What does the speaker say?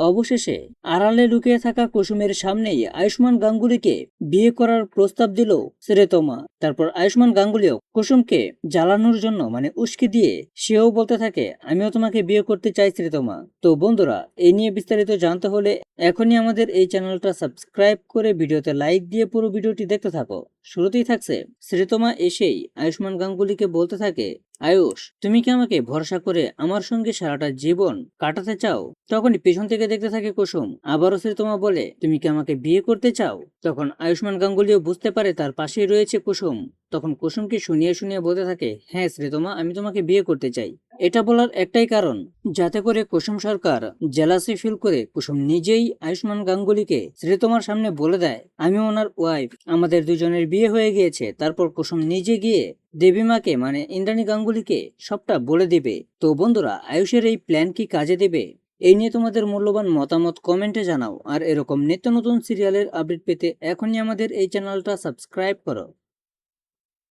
অবশেষে আড়ালে লুকিয়ে থাকা কুসুমের সামনেই আয়ুষ্মান গাঙ্গুলিকে বিয়ে করার প্রস্তাব দিল শ্রীতমা। তারপর আয়ুষ্মান গাঙ্গুলিও কুসুমকে জ্বালানোর জন্য উস্কে দিয়ে সেও বলতে থাকে, আমিও তোমাকে বিয়ে করতে চাই শ্রীতমা। তো বন্ধুরা, এই নিয়ে বিস্তারিত জানতে হলে এখনই আমাদের এই চ্যানেলটা সাবস্ক্রাইব করে ভিডিওতে লাইক দিয়ে পুরো ভিডিওটি দেখতে থাকো। শুরুতেই থাকছে শ্রীতমা এসেই আয়ুষ্মান গাঙ্গুলিকে বলতে থাকে, আয়ুষ, তুমি কি আমাকে ভরসা করে আমার সঙ্গে সারাটা জীবন কাটাতে চাও? তখনই পেছন থেকে দেখতে থাকে কুসুম। আবারও শ্রীতমা বলে, তুমি কি আমাকে বিয়ে করতে চাও? তখন আয়ুষ্মান গাঙ্গুলিও বুঝতে পারে তার পাশেই রয়েছে কুসুম। তখন কুসুমকে শুনিয়ে শুনিয়ে বলতে থাকে, হ্যাঁ শ্রীতমা, আমি তোমাকে বিয়ে করতে চাই। এটা বলার একটাই কারণ, যাতে করে কুসুম সরকার জেলাসি ফিল করে কুসুম নিজেই আয়ুষ্মান গাঙ্গুলিকে শ্রীতমার সামনে বলে দেয়, আমি ওনার ওয়াইফ, আমাদের দুজনের বিয়ে হয়ে গিয়েছে। তারপর কুসুম নিজে গিয়ে দেবীমাকে ইন্দ্রাণী গাঙ্গুলিকে সবটা বলে দিবে। তো বন্ধুরা, আয়ুষের এই প্ল্যান কি কাজে দেবে? এই নিয়ে তোমাদের মূল্যবান মতামত কমেন্টে জানাও। আর এরকম নিত্য নতুন সিরিয়ালের আপডেট পেতে এখনই আমাদের এই চ্যানেলটা সাবস্ক্রাইব করো।